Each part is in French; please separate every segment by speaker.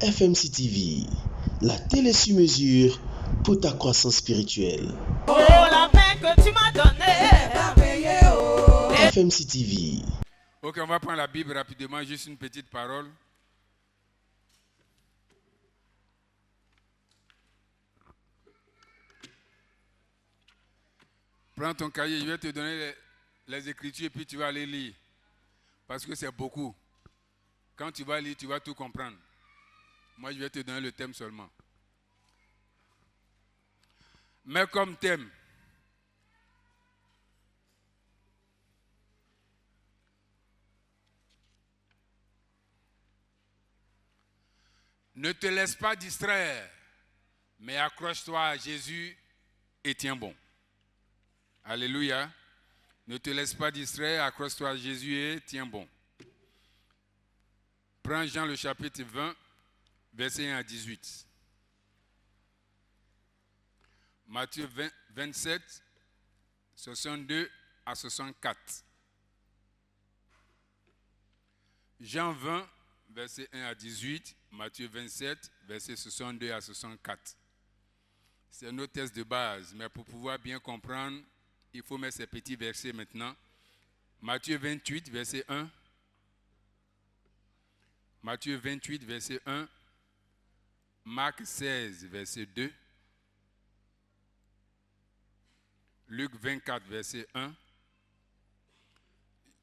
Speaker 1: FMC TV, la télé sur mesure pour ta croissance spirituelle.
Speaker 2: Oh, la main que tu m'as donnée,
Speaker 1: FMC TV.
Speaker 3: Ok, on va prendre la Bible rapidement, juste une petite parole. Prends ton cahier, je vais te donner les écritures et puis tu vas aller lire. Parce que c'est beaucoup. Quand tu vas lire, tu vas tout comprendre. Moi, je vais te donner le thème seulement. Mais comme thème, ne te laisse pas distraire, mais accroche-toi à Jésus et tiens bon. Alléluia. Ne te laisse pas distraire, accroche-toi à Jésus et tiens bon. Prends Jean le chapitre 20, verset 1 à 18. Matthieu 27, 62 à 64. Jean 20, verset 1 à 18. Matthieu 27, verset 62 à 64. C'est nos tests de base, mais pour pouvoir bien comprendre, il faut mettre ces petits versets maintenant. Matthieu 28, verset 1. Matthieu 28, verset 1. Marc 16, verset 2. Luc 24, verset 1.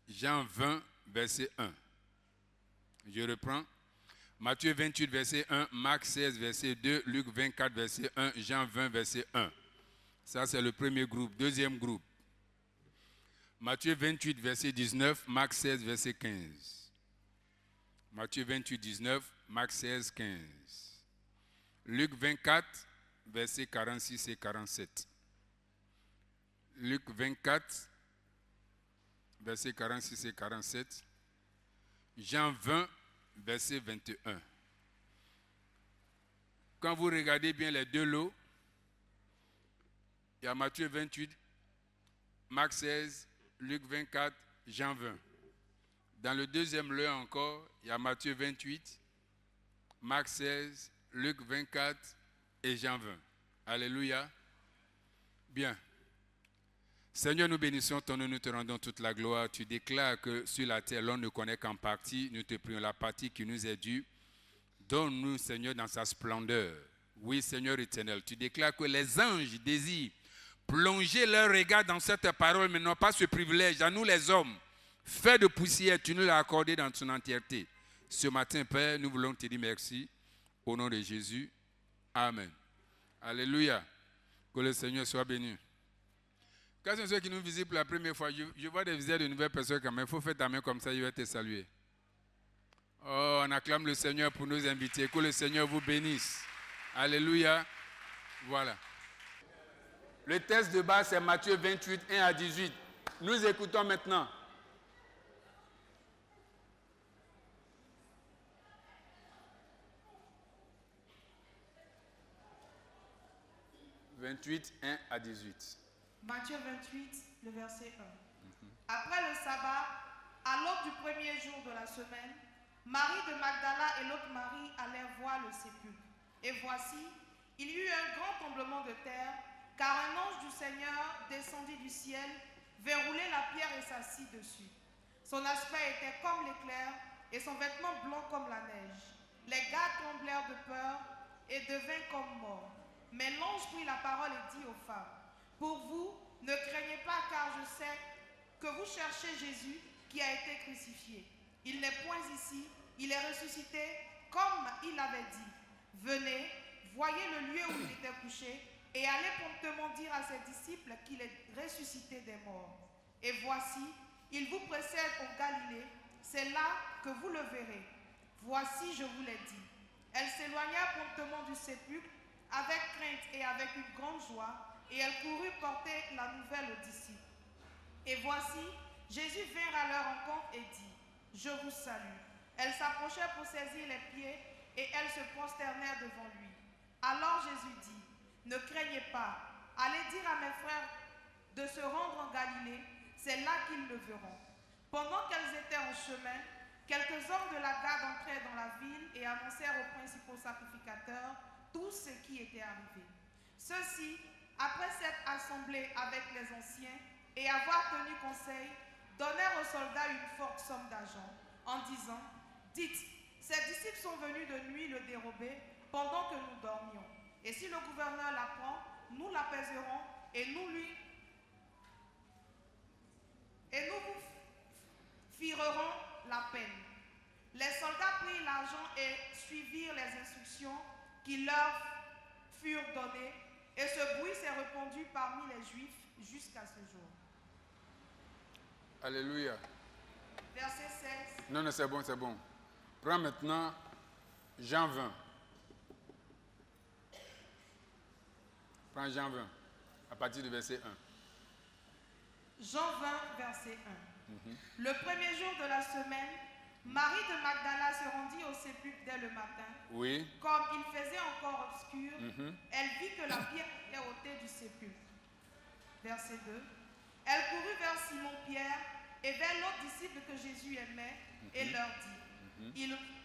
Speaker 3: Jean 20, verset 1. Je reprends. Matthieu 28, verset 1. Marc 16, verset 2. Luc 24, verset 1. Jean 20, verset 1. Ça, c'est le premier groupe. Deuxième groupe. Matthieu 28, verset 19. Marc 16, verset 15. Matthieu 28, 19. Marc 16, 15. Luc 24, verset 46 et 47. Luc 24, verset 46 et 47. Jean 20, verset 21. Quand vous regardez bien les deux lots, il y a Matthieu 28, Marc 16, Luc 24, Jean 20. Dans le deuxième lot encore, il y a Matthieu 28, Marc 16, Luc 24 et Jean 20. Alléluia. Bien. Seigneur, nous bénissons ton nom, nous te rendons toute la gloire. Tu déclares que sur la terre, l'on ne connaît qu'en partie. Nous te prions la partie qui nous est due. Donne-nous, Seigneur, dans sa splendeur. Oui, Seigneur éternel, tu déclares que les anges désirent plonger leur regard dans cette parole, mais n'ont pas ce privilège. À nous, les hommes, faits de poussière, tu nous l'as accordé dans son entièreté. Ce matin, Père, nous voulons te dire merci. Au nom de Jésus. Amen. Alléluia. Que le Seigneur soit béni. Quand c'est ceux qui nous visitent pour la première fois, je vois des visages de nouvelles personnes quand même. Il faut faire ta main comme ça, je vais te saluer. Oh, on acclame le Seigneur pour nous inviter. Que le Seigneur vous bénisse. Alléluia. Voilà. Le texte de base, c'est Matthieu 28, 1 à 18. Nous écoutons maintenant. « 28, 1 à 18. »
Speaker 4: Matthieu 28, le verset 1. Après le sabbat, à l'aube du premier jour de la semaine, Marie de Magdala et l'autre Marie allèrent voir le sépulcre. Et voici, il y eut un grand tremblement de terre, car un ange du Seigneur descendit du ciel, vint rouler la pierre et s'assit dessus. Son aspect était comme l'éclair et son vêtement blanc comme la neige. Les gars tremblèrent de peur et devinrent comme morts. Mais l'ange prit la parole et dit aux femmes, « Pour vous, ne craignez pas, car je sais que vous cherchez Jésus qui a été crucifié. Il n'est point ici, il est ressuscité comme il avait dit. Venez, voyez le lieu où il était couché, et allez promptement dire à ses disciples qu'il est ressuscité des morts. Et voici, il vous précède au Galilée, c'est là que vous le verrez. Voici, je vous l'ai dit. » Elle s'éloigna promptement du sépulcre, avec crainte et avec une grande joie, et elle courut porter la nouvelle aux disciples. Et voici, Jésus vint à leur rencontre et dit, « Je vous salue. » Elles s'approchèrent pour saisir les pieds, et elles se prosternèrent devant lui. Alors Jésus dit, « Ne craignez pas, allez dire à mes frères de se rendre en Galilée, c'est là qu'ils le verront. » Pendant qu'elles étaient en chemin, Quelques hommes de la garde entrèrent dans la ville et annoncèrent aux principaux sacrificateurs tout ce qui était arrivé. Ceux-ci, après s'être assemblés avec les anciens et avoir tenu conseil, donnèrent aux soldats une forte somme d'argent en disant: dites, ces disciples sont venus de nuit le dérober pendant que nous dormions. Et si le gouverneur l'apprend, nous l'apaiserons et nous vous firerons la peine. Les soldats prirent l'argent et suivirent les instructions qui leur furent données, et ce bruit s'est répandu parmi les Juifs jusqu'à ce jour.
Speaker 3: Alléluia.
Speaker 4: Verset 16.
Speaker 3: Non, c'est bon, c'est bon. Prends maintenant Jean 20. Prends Jean 20, à partir du verset 1.
Speaker 4: Jean 20, verset 1. Le premier jour de la semaine, Marie de Magdala se rendit au sépulcre dès le matin.
Speaker 3: Oui.
Speaker 4: Comme il faisait encore obscur, elle vit que la pierre était ôtée du sépulcre. Verset 2. Elle courut vers Simon-Pierre et vers l'autre disciple que Jésus aimait et leur dit: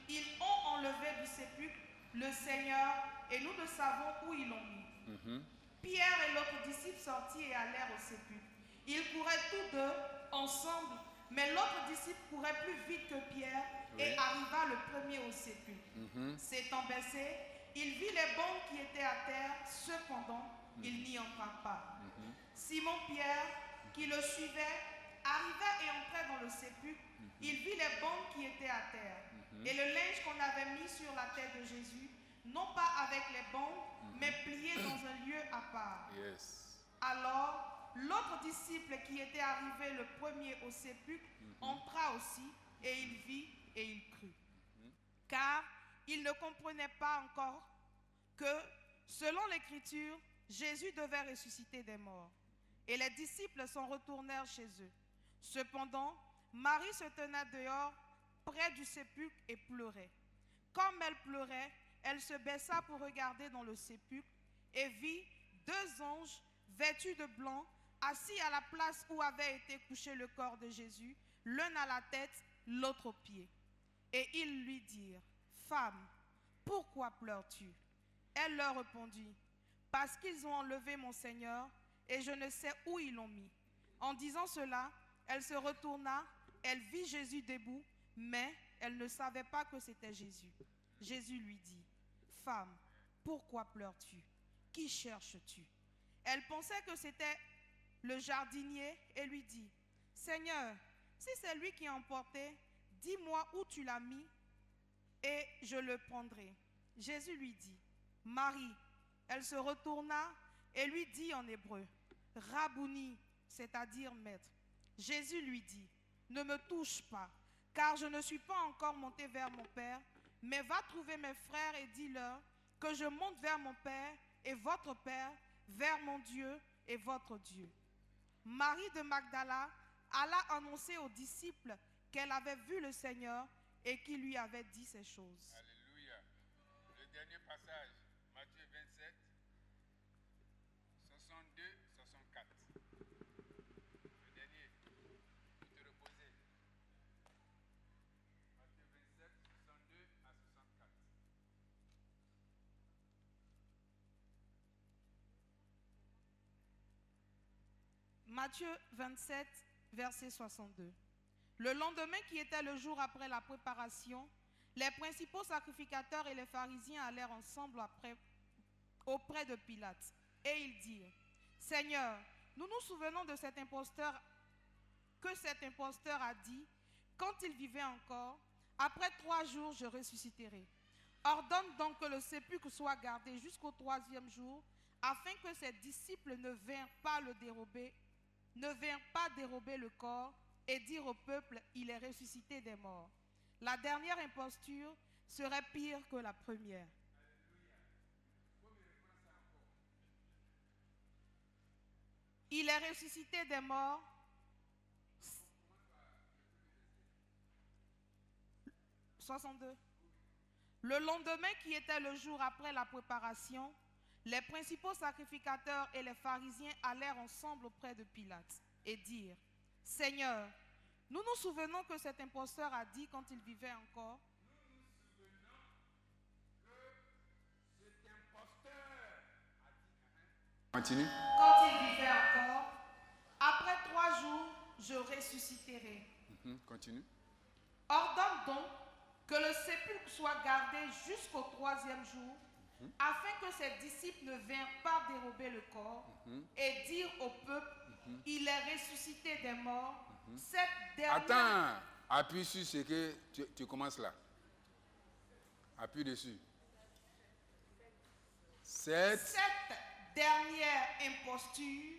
Speaker 4: ils ont enlevé du sépulcre le Seigneur et nous ne savons où ils l'ont mis. Pierre et l'autre disciple sortirent et allèrent au sépulcre. Ils couraient tous deux ensemble, mais l'autre disciple courait plus vite que Pierre et arriva le premier au sépulcre. S'étant baissé, il vit les bandes qui étaient à terre, cependant, il n'y entra pas. Simon-Pierre, qui le suivait, arriva et entrait dans le sépulcre. Il vit les bandes qui étaient à terre et le linge qu'on avait mis sur la tête de Jésus, non pas avec les bandes, mais plié dans un lieu à part. Alors, l'autre disciple qui était arrivé le premier au sépulcre entra aussi, et il vit et il crut. Car il ne comprenait pas encore que, selon l'Écriture, Jésus devait ressusciter des morts. Et les disciples s'en retournèrent chez eux. Cependant, Marie se tenait dehors, près du sépulcre, et pleurait. Comme elle pleurait, elle se baissa pour regarder dans le sépulcre et vit deux anges vêtus de blanc, assis à la place où avait été couché le corps de Jésus, l'un à la tête, l'autre aux pieds. Et ils lui dirent: Femme, pourquoi pleures-tu? Elle leur répondit: Parce qu'ils ont enlevé mon Seigneur, et je ne sais où ils l'ont mis. En disant cela, elle se retourna, elle vit Jésus debout, mais elle ne savait pas que c'était Jésus. Jésus lui dit: Femme, pourquoi pleures-tu? Qui cherches-tu? Elle pensait que c'était le jardinier et lui dit: Seigneur, si c'est lui qui a emporté, dis-moi où tu l'as mis et je le prendrai. Jésus lui dit: Marie. Elle se retourna et lui dit en hébreu: Rabouni, c'est-à-dire maître. Jésus lui dit: Ne me touche pas, car je ne suis pas encore monté vers mon Père, mais va trouver mes frères et dis-leur que je monte vers mon Père et votre Père, vers mon Dieu et votre Dieu. Marie de Magdala alla annoncer aux disciples qu'elle avait vu le Seigneur et qu'il lui avait dit ces choses.
Speaker 3: Alléluia. Le dernier passage, Matthieu 27, 62, 64. Le dernier, pour te reposer. Matthieu 27, 62 à 64.
Speaker 4: Matthieu 27, verset 62. Le lendemain, qui était le jour après la préparation, les principaux sacrificateurs et les pharisiens allèrent ensemble auprès de Pilate. Et ils dirent: Seigneur, nous nous souvenons de cet imposteur, que cet imposteur a dit, quand il vivait encore: Après 3 jours, je ressusciterai. Ordonne donc que le sépulcre soit gardé jusqu'au 3e jour, afin que ses disciples ne vinrent pas dérober le corps et dire au peuple: il est ressuscité des morts. La dernière imposture serait pire que la première. Il est ressuscité des morts. 62. Le lendemain, qui était le jour après la préparation, les principaux sacrificateurs et les pharisiens allèrent ensemble auprès de Pilate et dirent: Seigneur, Nous nous souvenons que cet imposteur a dit quand il vivait encore.
Speaker 3: Continue.
Speaker 4: Quand il vivait encore, après 3 jours, je ressusciterai.
Speaker 3: Continue.
Speaker 4: Ordonne donc que le sépulcre soit gardé jusqu'au 3e jour, afin que ses disciples ne viennent pas dérober le corps et dire au peuple, il est ressuscité des morts. Cette dernière...
Speaker 3: Attends, appuie sur ce que tu commences là. Appuie dessus.
Speaker 4: Cette dernière imposture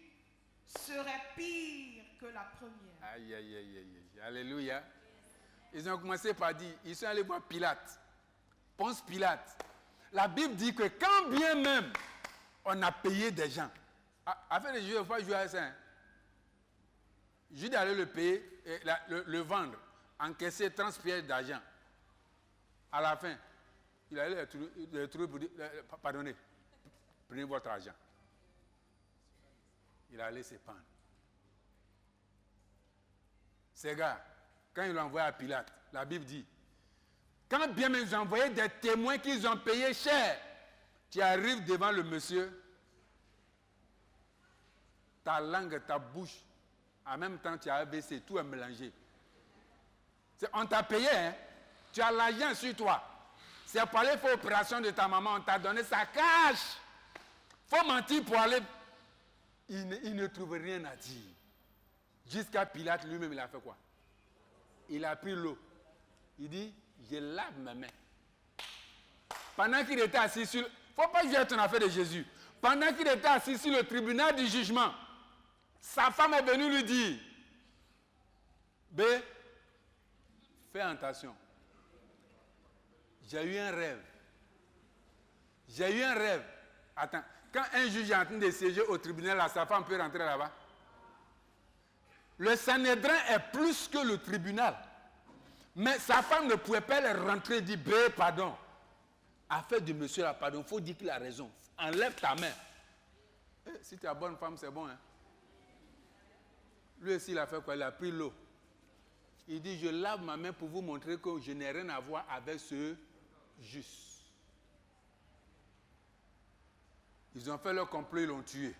Speaker 4: serait pire que la première.
Speaker 3: Aïe, aïe, aïe, aïe. Alléluia. Ils ont commencé par dire, ils sont allés voir Pilate. Ponce Pilate. La Bible dit que quand bien même on a payé des gens, afin de jouer, il faut jouer à ça. Judas allait le payer, le vendre, encaisser 30 pièces d'argent. À la fin, il allait le trouver pour dire, pardonnez, prenez votre argent. Il allait se pendre. Ces gars, quand ils l'ont envoyé à Pilate, la Bible dit, quand bien même ils ont envoyé des témoins qu'ils ont payé cher, tu arrives devant le monsieur, ta langue, ta bouche, en même temps tu as AVC, tout est mélangé. On t'a payé, hein? Tu as l'argent sur toi. C'est pour aller faire l'opération de ta maman, on t'a donné sa cash. Il faut mentir pour aller. Il ne trouve rien à dire. Jusqu'à Pilate lui-même, il a fait quoi? Il a pris l'eau. Il dit, je lave mes mains. Pendant qu'il était assis sur... Il ne faut pas jouer ton affaire de Jésus. Pendant qu'il était assis sur le tribunal du jugement, sa femme est venue lui dire, B, fais attention. J'ai eu un rêve. J'ai eu un rêve. Attends, quand un juge est en train de siéger au tribunal, là, sa femme peut rentrer là-bas. Le Sanhédrin est plus que le tribunal. Mais sa femme ne pouvait pas rentrer et dire, B, pardon. Affaire de monsieur là, pardon, il faut dire qu'il a raison. Enlève ta main. Si tu es bonne femme, c'est bon. Hein? Lui aussi, il a fait quoi? Il a pris l'eau. Il dit, je lave ma main pour vous montrer que je n'ai rien à voir avec ce juste. Ils ont fait leur complot, ils l'ont tué.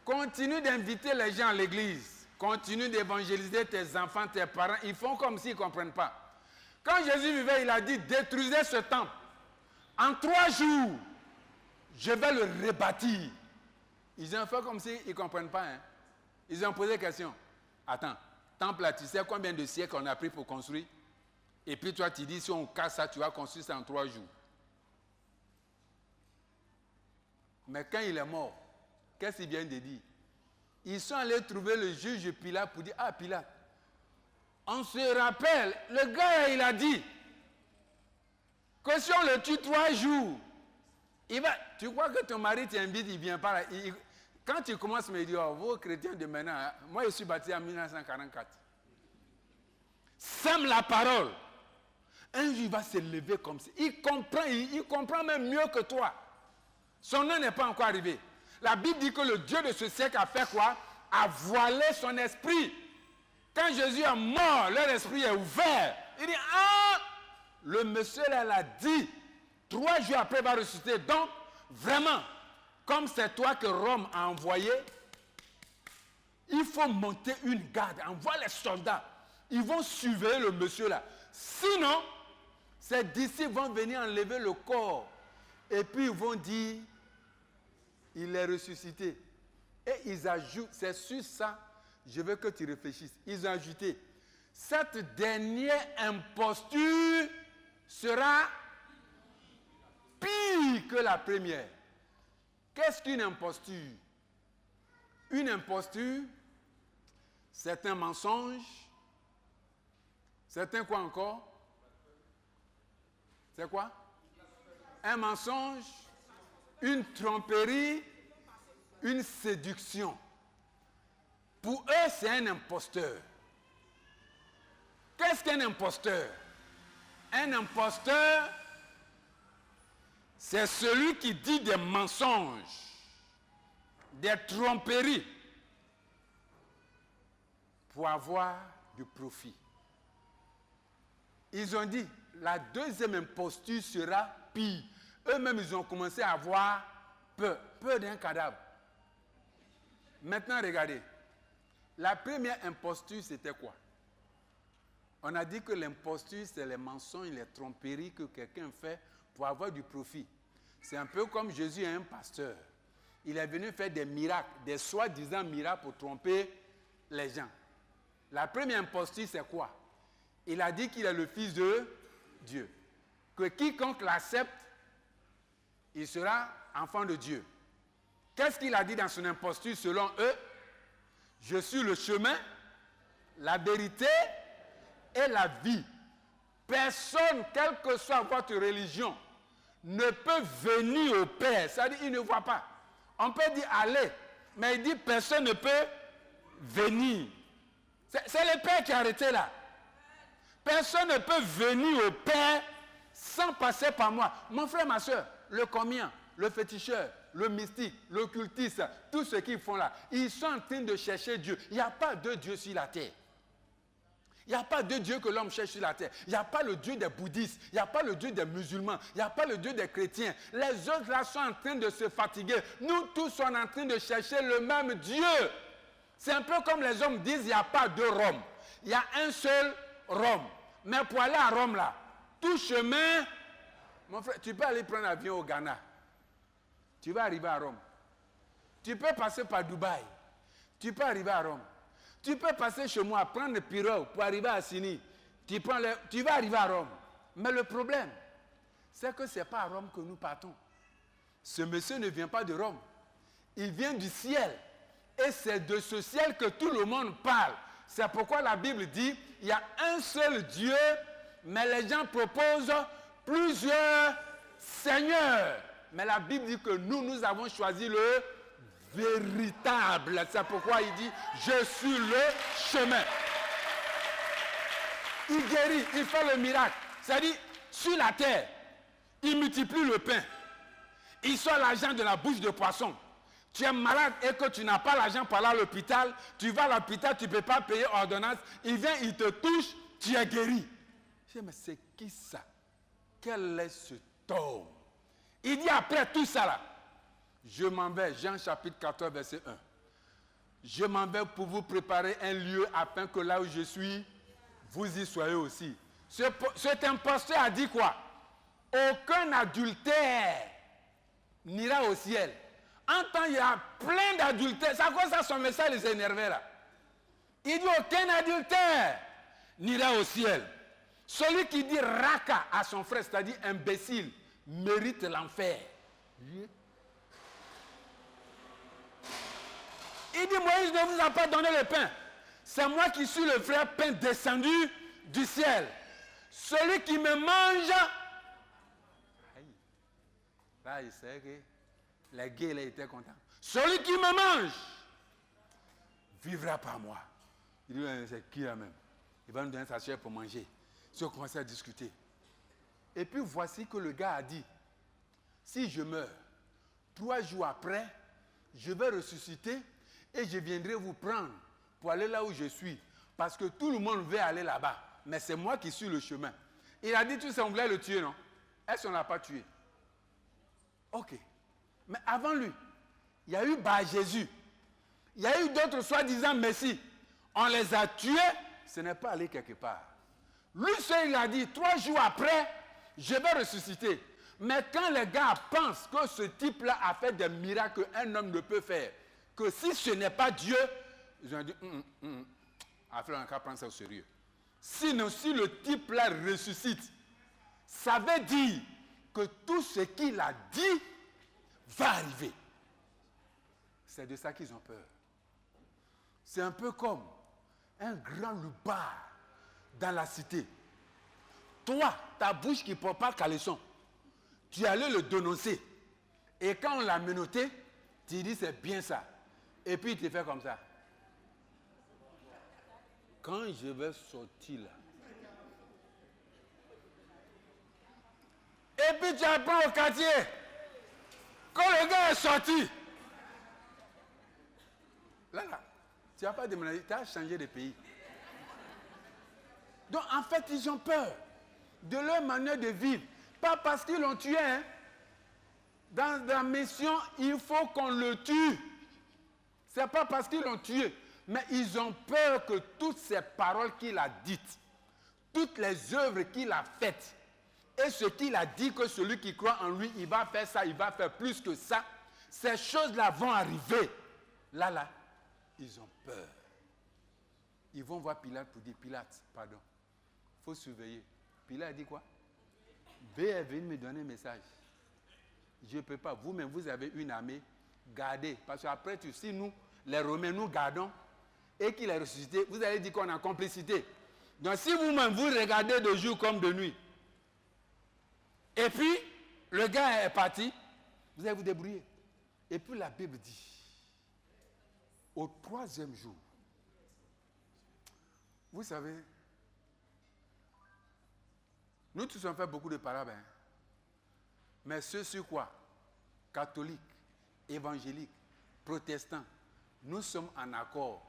Speaker 3: Continue d'inviter les gens à l'église. Continue d'évangéliser tes enfants, tes parents. Ils font comme s'ils ne comprennent pas. Quand Jésus vivait, il a dit, détruisez ce temple. En 3 jours, je vais le rebâtir. Ils ont fait comme s'ils ne comprennent pas. Hein. Ils ont posé la question. Attends, temple là, tu sais combien de siècles on a pris pour construire? Et puis toi, tu dis, si on casse ça, tu vas construire ça en 3 jours. Mais quand il est mort, qu'est-ce qu'il vient de dire? Ils sont allés trouver le juge Pilate pour dire, ah Pilate, on se rappelle, le gars il a dit que si on le tue 3 jours, il va, tu crois que ton mari t'invite, il ne vient pas là. Quand tu commences à me dire, oh, vos chrétiens de maintenant, hein, moi je suis baptisé en 1944. Sème la parole. Un jour il va se lever comme ça. Il comprend même mieux que toi. Son nom n'est pas encore arrivé. La Bible dit que le Dieu de ce siècle a fait quoi? A voilé son esprit. Quand Jésus est mort, leur esprit est ouvert. Il dit, ah, le monsieur là l'a dit. 3 jours après, il va ressusciter. Donc, vraiment, comme c'est toi que Rome a envoyé, il faut monter une garde. Envoie les soldats. Ils vont surveiller le monsieur là. Sinon, ses disciples vont venir enlever le corps. Et puis ils vont dire, il est ressuscité. Et ils ajoutent, c'est sur ça, je veux que tu réfléchisses. Ils ont ajouté, cette dernière imposture sera pire que la première. Qu'est-ce qu'une imposture? Une imposture, c'est un mensonge. C'est un quoi encore? C'est quoi? Un mensonge, une tromperie, une séduction. Pour eux, c'est un imposteur. Qu'est-ce qu'un imposteur? Un imposteur, c'est celui qui dit des mensonges, des tromperies.
Speaker 5: pour avoir du profit. Ils ont dit, la deuxième imposture sera pire. Eux-mêmes, ils ont commencé à avoir peur d'un cadavre. Maintenant, regardez. La première imposture, c'était quoi? On a dit que l'imposture, c'est les mensonges, les tromperies que quelqu'un fait pour avoir du profit. C'est un peu comme Jésus est un pasteur. Il est venu faire des miracles, des soi-disant miracles pour tromper les gens. La première imposture, c'est quoi? Il a dit qu'il est le Fils de Dieu. Que quiconque l'accepte, il sera enfant de Dieu. Qu'est-ce qu'il a dit dans son imposture selon eux? Je suis le chemin, la vérité et la vie. Personne, quelle que soit votre religion, ne peut venir au Père. C'est-à-dire, il ne voit pas. On peut dire aller, mais il dit personne ne peut venir. C'est le Père qui a arrêté là. Personne ne peut venir au Père sans passer par moi. Mon frère, ma soeur, le comien, le féticheur, le mystique, l'occultiste, tout ce qu'ils font là, ils sont en train de chercher Dieu. Il n'y a pas de Dieu sur la terre. Il n'y a pas de Dieu que l'homme cherche sur la terre. Il n'y a pas le Dieu des bouddhistes. Il n'y a pas le Dieu des musulmans. Il n'y a pas le Dieu des chrétiens. Les autres là sont en train de se fatiguer. Nous tous sommes en train de chercher le même Dieu. C'est un peu comme les hommes disent, il n'y a pas deux Rome. Il y a un seul Rome. Mais pour aller à Rome là, tout chemin, mon frère, tu peux aller prendre l'avion au Ghana. Tu vas arriver à Rome. Tu peux passer par Dubaï. Tu peux arriver à Rome. Tu peux passer chez moi, prendre le pirogue pour arriver à Sini. Tu vas arriver à Rome. Mais le problème, c'est que ce n'est pas à Rome que nous partons. Ce monsieur ne vient pas de Rome. Il vient du ciel. Et c'est de ce ciel que tout le monde parle. C'est pourquoi la Bible dit, il y a un seul Dieu, mais les gens proposent plusieurs seigneurs. Mais la Bible dit que nous avons choisi le véritable. C'est pourquoi il dit, je suis le chemin. Il guérit, il fait le miracle. C'est-à-dire, sur la terre, il multiplie le pain. Il sort l'argent de la bouche de poisson. Tu es malade et que tu n'as pas l'argent pour aller à l'hôpital, tu vas à l'hôpital, tu ne peux pas payer ordonnance, il vient, il te touche, tu es guéri. Je dis, mais c'est qui ça? Quel est ce homme? Il dit après tout ça là, je m'en vais, Jean chapitre 14, verset 1. Je m'en vais pour vous préparer un lieu afin que là où je suis, vous y soyez aussi. Cet imposteur a dit quoi? Aucun adultère n'ira au ciel. En temps, il y a plein d'adultères. C'est à cause de ça son message les énervait là. Il dit aucun adultère n'ira au ciel. Celui qui dit raka à son frère, c'est-à-dire imbécile, mérite l'enfer. Il dit Moïse ne vous a pas donné le pain. C'est moi qui suis le vrai pain descendu du ciel. Celui qui me mange. Là, il sait que les gays là, étaient contents. Celui qui me mange vivra par moi. Il dit c'est qui là même? Il va nous donner sa chair pour manger. Si on commence à discuter. Et puis voici que le gars a dit, si je meurs, 3 jours après, je vais ressusciter et je viendrai vous prendre pour aller là où je suis. Parce que tout le monde veut aller là-bas. Mais c'est moi qui suis le chemin. Il a dit, tu sais, on voulait le tuer, non? Est-ce qu'on ne l'a pas tué? Ok. Mais avant lui, il y a eu Jésus. Il y a eu d'autres soi-disant Messie. On les a tués, ce n'est pas allé quelque part. Lui seul, il a dit, 3 jours après, je vais ressusciter. Mais quand les gars pensent que ce type-là a fait des miracles qu'un homme ne peut faire, que si ce n'est pas Dieu, ils ont dit, après on va prendre ça au sérieux. Sinon, si le type-là ressuscite, ça veut dire que tout ce qu'il a dit va arriver. C'est de ça qu'ils ont peur. C'est un peu comme un grand loupard dans la cité. Toi, ta bouche qui ne porte pas caleçon, tu allais le dénoncer. Et quand on l'a menotté, tu dis c'est bien ça. Et puis il te fait comme ça. Quand je vais sortir là. Et puis tu apprends au quartier. Quand le gars est sorti. Là, Tu n'as pas déménagé, tu as changé de pays. Donc en fait, ils ont peur de leur manière de vivre. Pas parce qu'ils l'ont tué. Hein. Dans la mission, il faut qu'on le tue. Ce n'est pas parce qu'ils l'ont tué. Mais ils ont peur que toutes ces paroles qu'il a dites, toutes les œuvres qu'il a faites, et ce qu'il a dit que celui qui croit en lui, il va faire ça, il va faire plus que ça, ces choses-là vont arriver. Là, ils ont peur. Ils vont voir Pilate pour dire, Pilate, pardon, il faut surveiller. Pilate dit quoi? B est venu me donner un message. Je ne peux pas. Vous-même, vous avez une armée, gardez. Parce qu'après, si nous, les Romains, nous gardons, et qu'il est ressuscité, vous allez dire qu'on a complicité. Donc si vous-même, vous regardez de jour comme de nuit, et puis, le gars est parti, vous allez vous débrouiller. Et puis la Bible dit, au 3e jour, vous savez, nous tous on fait beaucoup de parables, hein. Mais ceux sur quoi? Catholiques, évangéliques, protestants, nous sommes en accord.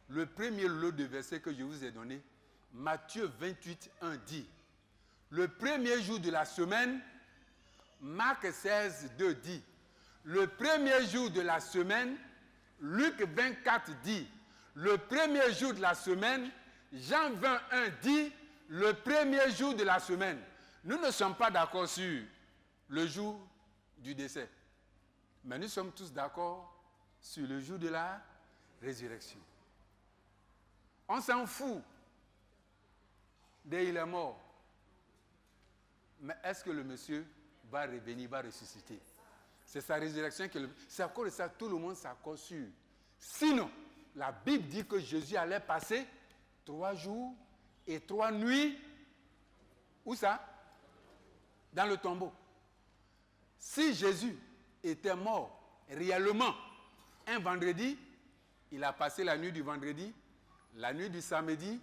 Speaker 5: Le premier lot de versets que je vous ai donné, Matthieu 28, 1 dit, le premier jour de la semaine, Marc 16, 2 dit, le premier jour de la semaine, Luc 24 dit, le premier jour de la semaine, Jean 21 dit, le premier jour de la semaine. Nous ne sommes pas d'accord sur le jour du décès, mais nous sommes tous d'accord sur le jour de la résurrection. On s'en fout dès il est mort. Mais est-ce que le monsieur va revenir, va ressusciter? C'est sa résurrection qui est c'est à cause de ça tout le monde s'accorde sur. Sinon, la Bible dit que Jésus allait passer 3 jours et 3 nuits. Où ça? Dans le tombeau. Si Jésus était mort réellement un vendredi, il a passé la nuit du vendredi, la nuit du samedi,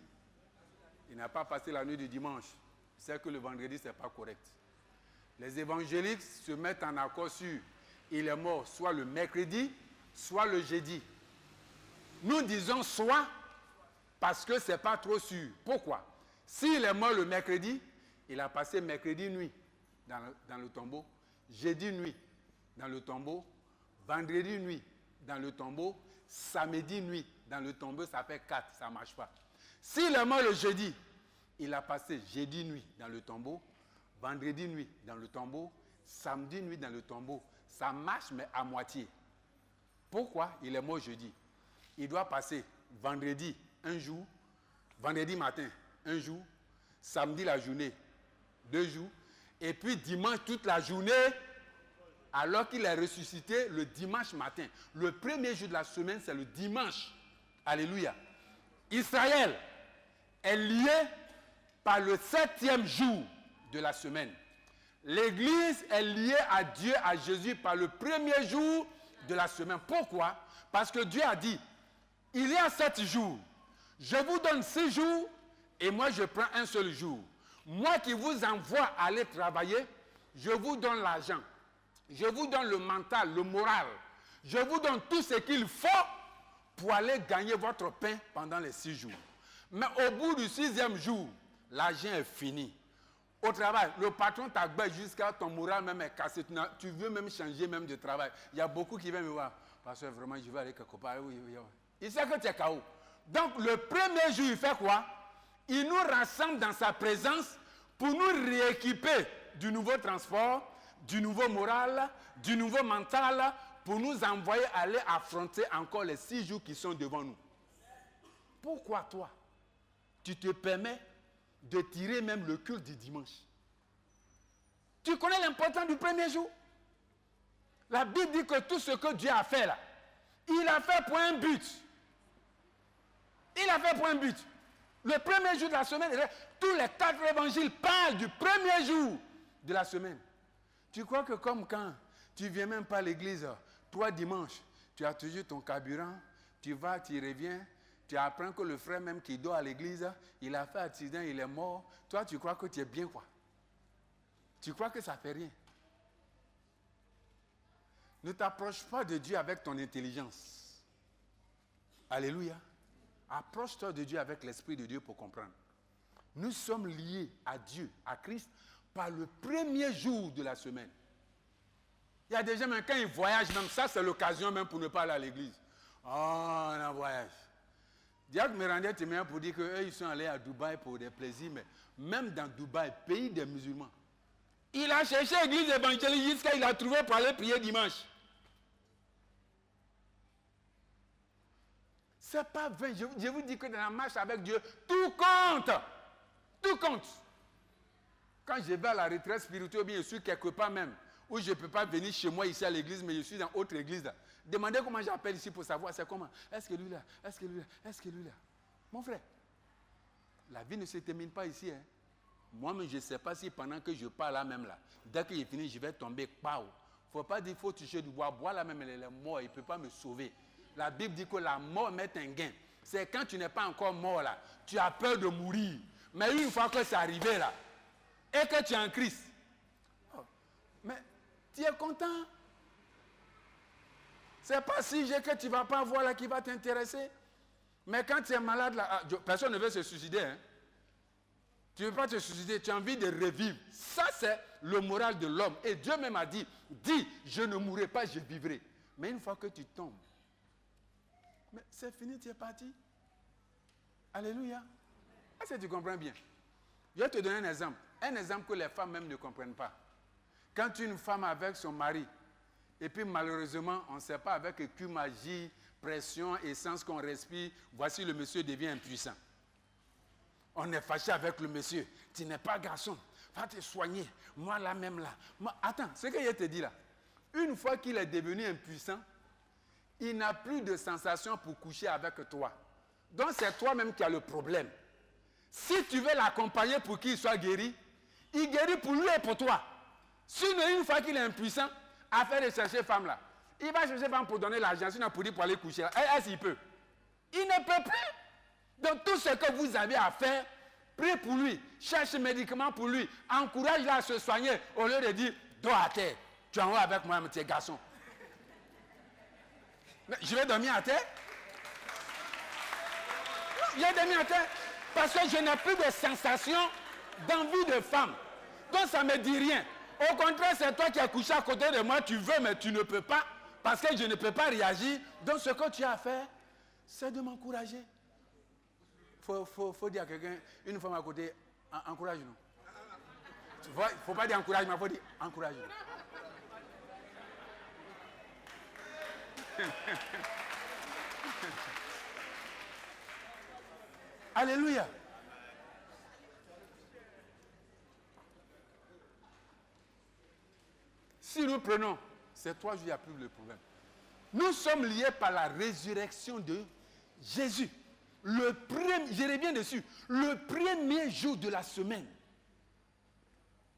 Speaker 5: il n'a pas passé la nuit du dimanche. C'est que le vendredi, ce n'est pas correct. Les évangéliques se mettent en accord sur il est mort soit le mercredi, soit le jeudi. Nous disons soit parce que ce n'est pas trop sûr. Pourquoi? S'il est mort le mercredi, il a passé mercredi nuit dans le tombeau, jeudi nuit dans le tombeau, vendredi nuit dans le tombeau, samedi nuit dans le tombeau, ça fait 4, ça ne marche pas. S'il est mort le jeudi, il a passé jeudi nuit dans le tombeau, vendredi nuit dans le tombeau, samedi nuit dans le tombeau. Ça marche, mais à moitié. Pourquoi il est mort jeudi? Il doit passer vendredi un jour, vendredi matin un jour, samedi la journée 2 jours, et puis dimanche toute la journée, alors qu'il est ressuscité le dimanche matin. Le premier jour de la semaine, c'est le dimanche. Alléluia. Israël est lié par le 7e jour de la semaine. L'Église est liée à Dieu, à Jésus, par le premier jour de la semaine. Pourquoi? Parce que Dieu a dit, il y a 7 jours. Je vous donne 6 jours et moi je prends un seul jour. Moi qui vous envoie aller travailler, je vous donne l'argent. Je vous donne le mental, le moral. Je vous donne tout ce qu'il faut pour aller gagner votre pain pendant les 6 jours. Mais au bout du 6e jour, l'argent est fini. Au travail, le patron t'abaisse jusqu'à ton moral même est cassé. Tu veux même changer même de travail. Il y a beaucoup qui viennent me voir. Parce que vraiment, je vais aller quelque part. Oui. Il sait que tu es KO. Donc, le premier jour, il fait quoi? Il nous rassemble dans sa présence pour nous rééquiper du nouveau transport, du nouveau moral, du nouveau mental, pour nous envoyer aller affronter encore les 6 jours qui sont devant nous. Pourquoi toi, tu te permets de tirer même le culte du dimanche? Tu connais l'importance du premier jour? La Bible dit que tout ce que Dieu a fait là, il a fait pour un but. Il a fait pour un but. Le premier jour de la semaine, tous les 4 évangiles parlent du premier jour de la semaine. Tu crois que comme quand tu ne viens même pas à l'église, 3 dimanches, tu as toujours ton carburant, tu vas, tu reviens, tu apprends que le frère même qui dort à l'église, il a fait accident, il est mort. Toi, tu crois que tu es bien quoi? Tu crois que ça ne fait rien? Ne t'approche pas de Dieu avec ton intelligence. Alléluia. Approche-toi de Dieu avec l'Esprit de Dieu pour comprendre. Nous sommes liés à Dieu, à Christ, par le premier jour de la semaine. Il y a des gens, même quand ils voyagent, même ça, c'est l'occasion même pour ne pas aller à l'église. Oh, on a voyage. Diacre me rendait témoin pour dire qu'eux, ils sont allés à Dubaï pour des plaisirs, mais même dans Dubaï, pays des musulmans, il a cherché l'église évangélique jusqu'à il a trouvé pour aller prier dimanche. C'est pas vain. Je vous dis que dans la marche avec Dieu, tout compte. Tout compte. Quand je vais à la retraite spirituelle, bien je suis quelque part même, où je ne peux pas venir chez moi ici à l'église, mais je suis dans autre église là. Demandez comment j'appelle ici pour savoir c'est comment. Est-ce que lui là? Est-ce que lui là? Est-ce que lui là? Mon frère, la vie ne se termine pas ici. Hein. Moi-même, je ne sais pas si pendant que je parle là même là, dès que j'ai fini, je vais tomber. Il ne faut pas dire qu'il faut toucher du bois. Bois là même, elle est morte, il ne peut pas me sauver. La Bible dit que la mort met un gain. C'est quand tu n'es pas encore mort là, tu as peur de mourir. Mais une fois que c'est arrivé là, et que tu es en Christ, mais tu es content. C'est pas si j'ai que tu ne vas pas voir là qui va t'intéresser. Mais quand tu es malade là, personne ne veut se suicider. Hein? Tu ne veux pas te suicider, tu as envie de revivre. Ça c'est le moral de l'homme. Et Dieu même a dit, je ne mourrai pas, je vivrai. Mais une fois que tu tombes, mais c'est fini, tu es parti. Alléluia. Est-ce que tu comprends bien? Je vais te donner un exemple. Un exemple que les femmes même ne comprennent pas. Quand une femme avec son mari, et puis malheureusement, on ne sait pas avec quelle magie, pression, essence qu'on respire, voici le monsieur devient impuissant. On est fâché avec le monsieur. Tu n'es pas garçon. Va te soigner. Moi là même là. Attends, ce que je te dis là. Une fois qu'il est devenu impuissant, il n'a plus de sensation pour coucher avec toi. Donc c'est toi-même qui as le problème. Si tu veux l'accompagner pour qu'il soit guéri, il guérit pour lui et pour toi. Sinon, une fois qu'il est impuissant, à faire de chercher femme là, il va chercher femme pour donner l'argent, sinon pour dire pour aller coucher là. Est-ce qu'il peut? Il ne peut plus. Donc tout ce que vous avez à faire, prie pour lui, cherche médicaments pour lui, encourage-le à se soigner, au lieu de dire, dors à terre, tu es en haut avec moi, petit garçon. Je vais dormir à terre? Je vais dormir à terre parce que je n'ai plus de sensation d'envie de femme. Donc ça ne me dit rien. Au contraire, c'est toi qui as couché à côté de moi, tu veux, mais tu ne peux pas, parce que je ne peux pas réagir. Donc ce que tu as à faire, c'est de m'encourager. Faut dire à quelqu'un, une femme à côté, encourage-nous. Il ne faut pas dire encourage-moi, il faut dire encourage-nous. Alléluia. Si nous prenons, c'est toi, il n'y a plus le problème. Nous sommes liés par la résurrection de Jésus. Je reviens dessus. Le premier jour de la semaine.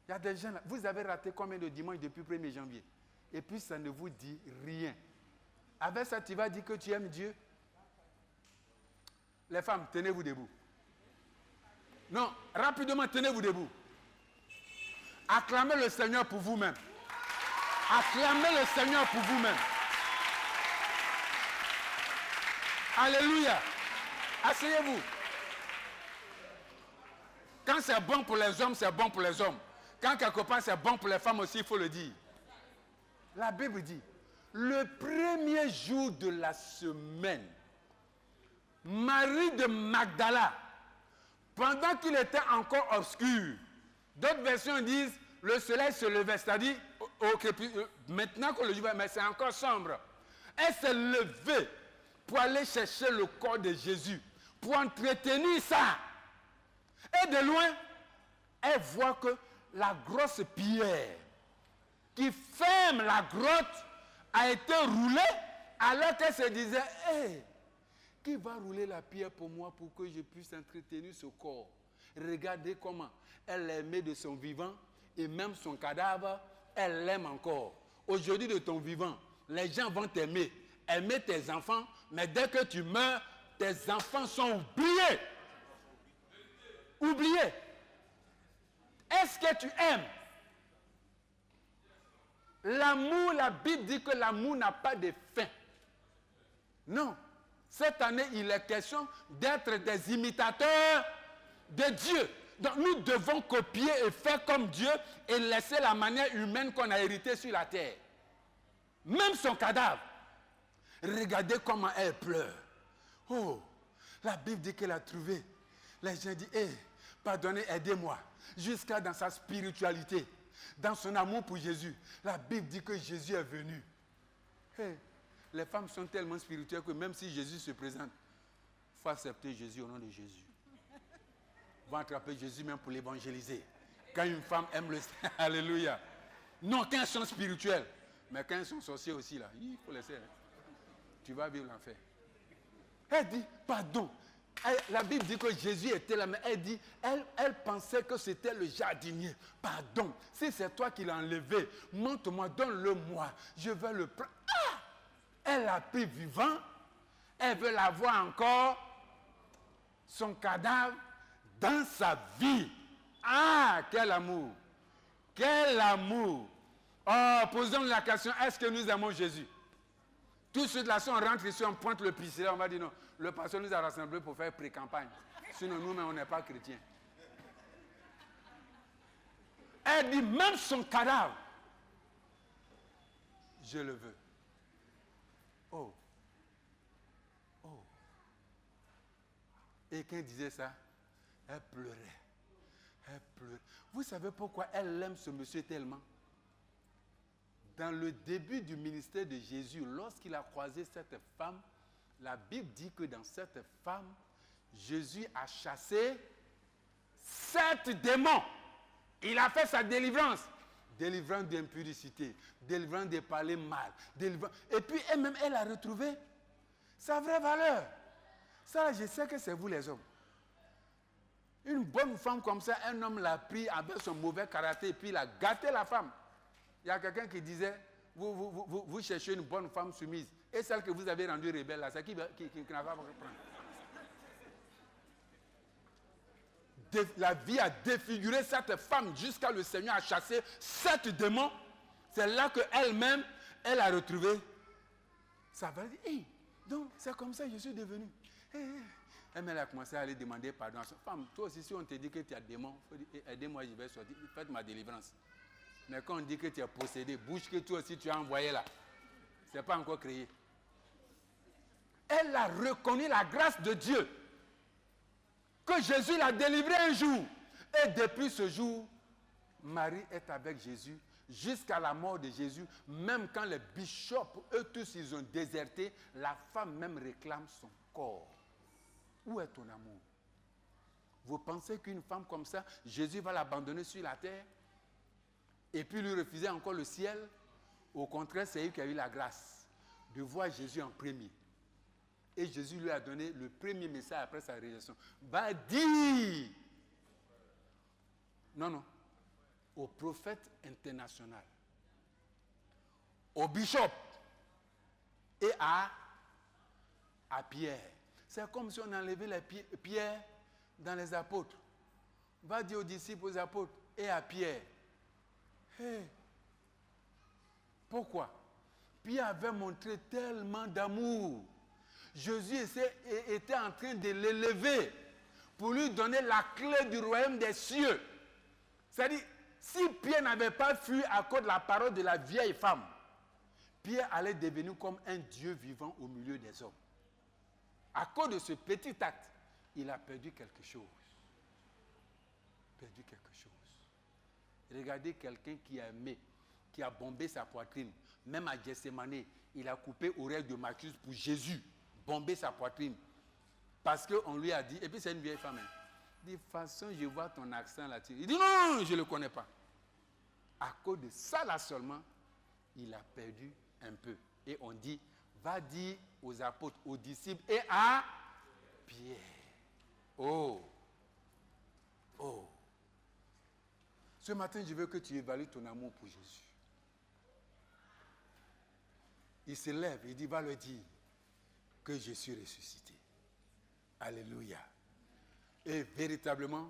Speaker 5: Il y a des gens là. Vous avez raté combien de dimanches depuis le 1er janvier? Et puis ça ne vous dit rien. Avec ça, tu vas dire que tu aimes Dieu. Les femmes, tenez-vous debout. Non, rapidement, tenez-vous debout. Acclamez le Seigneur pour vous-même. Acclamez le Seigneur pour vous-même. Alléluia. Asseyez-vous. Quand c'est bon pour les hommes, c'est bon pour les hommes. Quand quelque part c'est bon pour les femmes aussi, il faut le dire. La Bible dit, le premier jour de la semaine, Marie de Magdala, pendant qu'il était encore obscur, d'autres versions disent, le soleil se levait, c'est-à-dire, maintenant que le jour, mais c'est encore sombre. Elle s'est levée pour aller chercher le corps de Jésus, pour entretenir ça. Et de loin, elle voit que la grosse pierre qui ferme la grotte a été roulée, alors qu'elle se disait, hey, qui va rouler la pierre pour moi pour que je puisse entretenir ce corps? Regardez comment elle l'aimait de son vivant et même son cadavre, elle l'aime encore. Aujourd'hui de ton vivant, les gens vont t'aimer, aimer tes enfants, mais dès que tu meurs, tes enfants sont oubliés. Oubliés. Est-ce que tu aimes? L'amour, la Bible dit que l'amour n'a pas de fin. Non. Cette année, il est question d'être des imitateurs de Dieu. Donc nous devons copier et faire comme Dieu et laisser la manière humaine qu'on a héritée sur la terre. Même son cadavre. Regardez comment elle pleure. Oh, la Bible dit qu'elle a trouvé. Les gens disent, pardonnez, aidez-moi. Jusqu'à dans sa spiritualité, dans son amour pour Jésus. La Bible dit que Jésus est venu. Les femmes sont tellement spirituelles que même si Jésus se présente, il faut accepter Jésus au nom de Jésus. On va attraper Jésus même pour l'évangéliser. Quand une femme aime le Seigneur, alléluia. Non, quand elles sont spirituelles. Mais quand elles sont sorciers aussi, là, il faut laisser. Tu vas vivre l'enfer. Elle dit, pardon. La Bible dit que Jésus était là, mais elle dit, elle pensait que c'était le jardinier. Pardon, si c'est toi qui l'as enlevé, montre-moi, donne-le-moi. Je vais le prendre. Ah! Elle l'a pris vivant. Elle veut l'avoir encore. Son cadavre dans sa vie. Ah, quel amour. Quel amour. Oh, posons-nous la question, est-ce que nous aimons Jésus? Tout ceux de là, si on rentre ici, on pointe le pistolet, on va dire non, le pasteur nous a rassemblés pour faire pré-campagne. Sinon, nous-mêmes, on n'est pas chrétiens. Elle dit, même son cadavre, je le veux. Oh. Oh. Et quand elle disait ça, elle pleurait. Elle pleurait. Vous savez pourquoi elle aime ce monsieur tellement? Dans le début du ministère de Jésus, lorsqu'il a croisé cette femme, la Bible dit que dans cette femme, Jésus a chassé 7 démons. Il a fait sa délivrance. Délivrance d'impudicité, délivrance de parler mal. Et puis elle-même, elle a retrouvé sa vraie valeur. Ça, je sais que c'est vous les hommes. Une bonne femme comme ça, un homme l'a pris avec son mauvais caractère et puis il a gâté la femme. Il y a quelqu'un qui disait, vous cherchez une bonne femme soumise. Et celle que vous avez rendue rebelle, là, c'est qui n'a pas prendre. La vie a défiguré cette femme jusqu'à le Seigneur a chassé 7 démons. C'est là qu'elle-même, elle a retrouvé sa valeur. Donc, c'est comme ça que je suis devenu. Elle a commencé à aller demander pardon à sa femme. Toi aussi, si on te dit que tu as des démons, aidez-moi, je vais sortir. Faites ma délivrance. Mais quand on dit que tu es possédé, bouge que toi aussi tu as envoyé là. Ce n'est pas encore créé. Elle a reconnu la grâce de Dieu. Que Jésus l'a délivré un jour. Et depuis ce jour, Marie est avec Jésus jusqu'à la mort de Jésus. Même quand les bishops, eux tous, ils ont déserté, la femme même réclame son corps. Où est ton amour? Vous pensez qu'une femme comme ça, Jésus va l'abandonner sur la terre? Et puis lui refuser encore le ciel? Au contraire, c'est lui qui a eu la grâce de voir Jésus en premier. Et Jésus lui a donné le premier message après sa résurrection. Va dire, non, au prophète international, au bishop et à Pierre. C'est comme si on enlevait les pierres dans les apôtres. Va dire aux disciples, aux apôtres et à Pierre. Pourquoi? Pierre avait montré tellement d'amour. Jésus était en train de l'élever pour lui donner la clé du royaume des cieux. C'est-à-dire, si Pierre n'avait pas fui à cause de la parole de la vieille femme, Pierre allait devenir comme un Dieu vivant au milieu des hommes. À cause de ce petit acte, il a perdu quelque chose. Perdu quelque chose. Regardez quelqu'un qui a aimé, qui a bombé sa poitrine. Même à Gethsemane, il a coupé l'oreille de Malchus pour Jésus. Bombé sa poitrine. Parce qu'on lui a dit, et puis c'est une vieille femme. De toute façon, je vois ton accent là-dessus. Il dit non, je ne le connais pas. À cause de ça là seulement, il a perdu un peu. Et on dit, va dire aux apôtres, aux disciples et à Pierre. Oh. Oh. Ce matin, je veux que tu évalues ton amour pour Jésus. Il se lève, il dit, va le dire que je suis ressuscité. Alléluia. Et véritablement,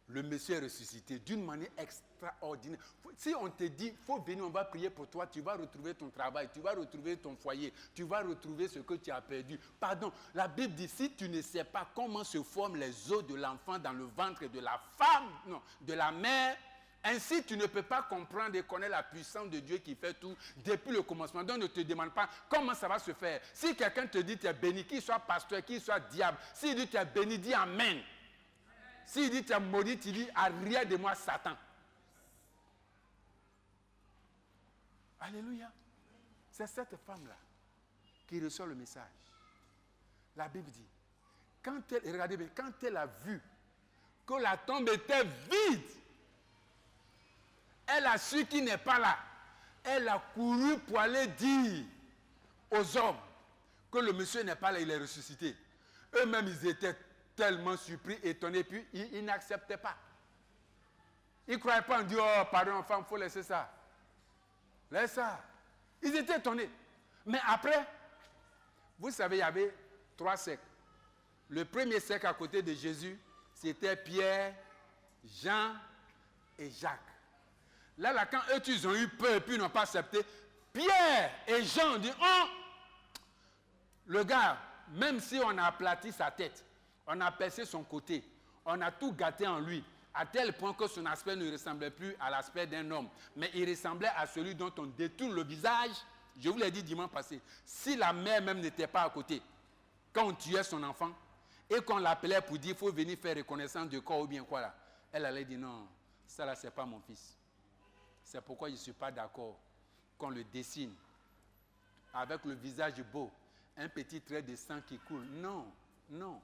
Speaker 5: le monsieur est ressuscité d'une manière extraordinaire. Si on te dit, il faut venir, on va prier pour toi, tu vas retrouver ton travail, tu vas retrouver ton foyer, tu vas retrouver ce que tu as perdu. Pardon, la Bible dit, si tu ne sais pas comment se forment les os de l'enfant dans le ventre de la femme, non, de la mère, ainsi tu ne peux pas comprendre et connaître la puissance de Dieu qui fait tout depuis le commencement. Donc ne te demande pas comment ça va se faire. Si quelqu'un te dit tu es béni, qu'il soit pasteur, qu'il soit diable, s'il dit tu es béni, dis amen. S'il dit tu es maudit, tu dis arrière de moi Satan. Alléluia. C'est cette femme-là qui reçoit le message. La Bible dit, regardez bien, quand elle a vu que la tombe était vide, elle a su qu'il n'est pas là. Elle a couru pour aller dire aux hommes que le monsieur n'est pas là, il est ressuscité. Eux-mêmes, ils étaient tellement surpris, étonnés, puis ils n'acceptaient pas. Ils ne croyaient pas, on dit, oh, pardon, enfant, il faut laisser ça. Laisse ça. Ils étaient étonnés. Mais après, vous savez, il y avait 3 cercles. Le premier cercle à côté de Jésus, c'était Pierre, Jean et Jacques. Là, quand eux, ils ont eu peur et puis ils n'ont pas accepté, Pierre et Jean ont dit, oh, le gars, même si on a aplati sa tête, on a percé son côté, on a tout gâté en lui, à tel point que son aspect ne ressemblait plus à l'aspect d'un homme, mais il ressemblait à celui dont on détourne le visage. Je vous l'ai dit dimanche passé, si la mère même n'était pas à côté, quand on tuait son enfant, et qu'on l'appelait pour dire, il faut venir faire reconnaissance de corps ou bien quoi là, elle allait dire, non, ça là, c'est pas mon fils. C'est pourquoi je ne suis pas d'accord qu'on le dessine avec le visage beau, un petit trait de sang qui coule. Non, non.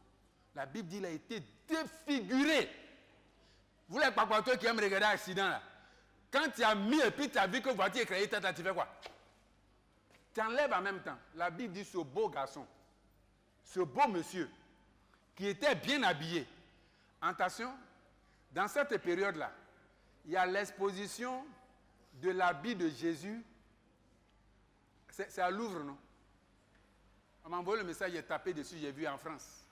Speaker 5: La Bible dit qu'il a été défiguré. Vous les papateurs qui aiment regarder l'accident là, quand tu as mis et puis tu as vu que la voiture est créée, tu fais quoi? Tu enlèves en même temps. La Bible dit ce beau garçon, ce beau monsieur, qui était bien habillé. Attention, dans cette période-là, il y a l'exposition de l'habit de Jésus. C'est à Louvre, non? On m'a envoyé le message, j'ai tapé dessus, j'ai vu en France.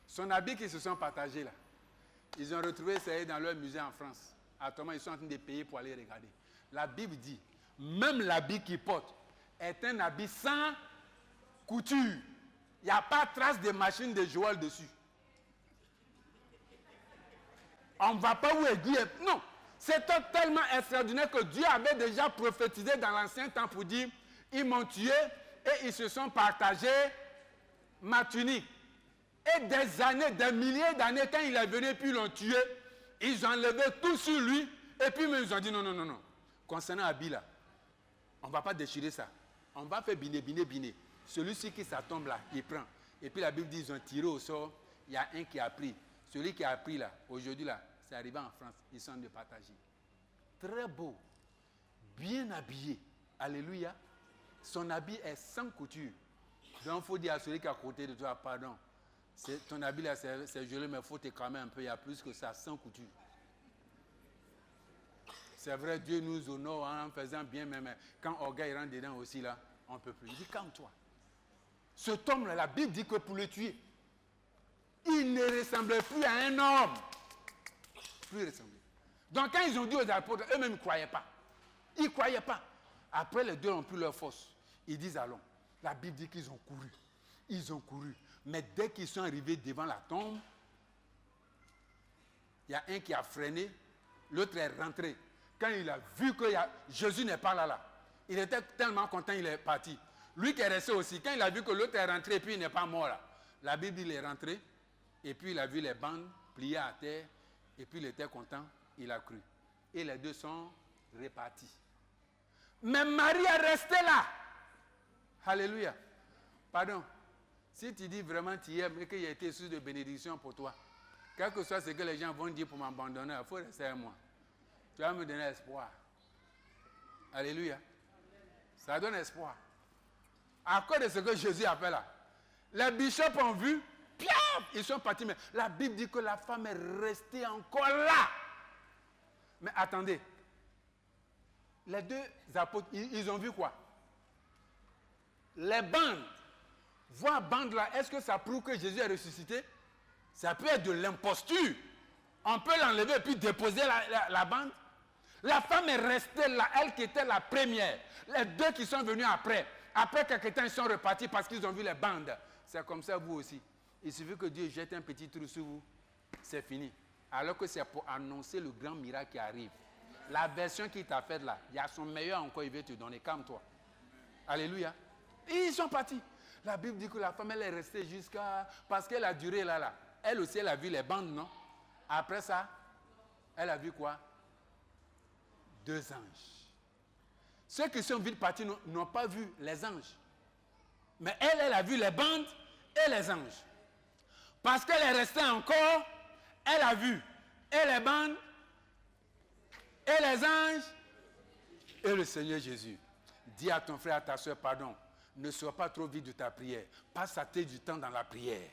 Speaker 5: Son habit qu'ils se sont partagés là. Ils ont retrouvé ça dans leur musée en France. Actuellement, ils sont en train de payer pour aller regarder. La Bible dit, même l'habit qu'il porte est un habit sans couture. Il n'y a pas trace de machine de Joël dessus. On ne va pas où aiguille. Non. C'est tellement extraordinaire que Dieu avait déjà prophétisé dans l'ancien temps pour dire, ils m'ont tué et ils se sont partagés ma tunique. Et des années, des milliers d'années, quand il est venu et puis ils l'ont tué, ils ont enlevé tout sur lui et puis ils ont dit non, non, non, non. Concernant l'habit là, on ne va pas déchirer ça. On va faire biner. Celui-ci qui ça tombe là, il prend. Et puis la Bible dit, ils ont tiré au sort, il y a un qui a pris. Celui qui a pris là, aujourd'hui là, c'est arrivé en France, ils sont de partager. Très beau, bien habillé. Alléluia. Son habit est sans couture. Donc il faut dire à celui qui est à côté de toi, pardon. Ton habit là, c'est joli, mais il faut te calmer un peu. Il y a plus que ça, sans couture. C'est vrai, Dieu nous honore en faisant bien, mais quand orgueil rentre dedans aussi là, on ne peut plus. Il dit, calme-toi. Cet homme là, la Bible dit que pour le tuer, il ne ressemblait plus à un homme. Plus ressembler. Donc quand ils ont dit aux apôtres, eux-mêmes ne croyaient pas. Ils ne croyaient pas. Après, les deux ont pris leur force. Ils disent, allons. La Bible dit qu'ils ont couru. Ils ont couru. Mais dès qu'ils sont arrivés devant la tombe, il y a un qui a freiné, l'autre est rentré. Quand il a vu que Jésus n'est pas là, il était tellement content, il est parti. Lui qui est resté aussi, quand il a vu que l'autre est rentré et puis il n'est pas mort là, la Bible dit qu'il est rentré, et puis il a vu les bandes pliées à terre, et puis il était content, il a cru. Et les deux sont répartis. Mais Marie est restée là. Alléluia. Pardon. Si tu dis vraiment tu aimes et qu'il y a été source de bénédiction pour toi, quel que soit ce que les gens vont dire pour m'abandonner, il faut rester à moi. Tu vas me donner espoir. Alléluia. Ça donne espoir. À cause de ce que Jésus appelle là. Les bishops ont vu, piaf, ils sont partis. Mais la Bible dit que la femme est restée encore là. Mais attendez. Les deux apôtres, ils ont vu quoi? Les bandes. Voir bande là, est-ce que ça prouve que Jésus est ressuscité? Ça peut être de l'imposture. On peut l'enlever et puis déposer la bande. La femme est restée là, elle qui était la première. Les deux qui sont venus après. Après quelques temps, ils sont repartis parce qu'ils ont vu les bandes. C'est comme ça vous aussi. Il suffit que Dieu jette un petit trou sur vous. C'est fini. Alors que c'est pour annoncer le grand miracle qui arrive. La version qu'il t'a faite là, il y a son meilleur encore, il veut te donner. Calme-toi. Alléluia. Et ils sont partis. La Bible dit que la femme, elle est restée jusqu'à... Parce qu'elle a duré là. Elle aussi, elle a vu les bandes, non? Après ça, elle a vu quoi? 2 anges. Ceux qui sont vite partis n'ont pas vu les anges. Mais elle a vu les bandes et les anges. Parce qu'elle est restée encore, elle a vu et les bandes et les anges et le Seigneur Jésus. Dis à ton frère, à ta soeur, pardon. Ne sois pas trop vite de ta prière. Passe assez du temps dans la prière.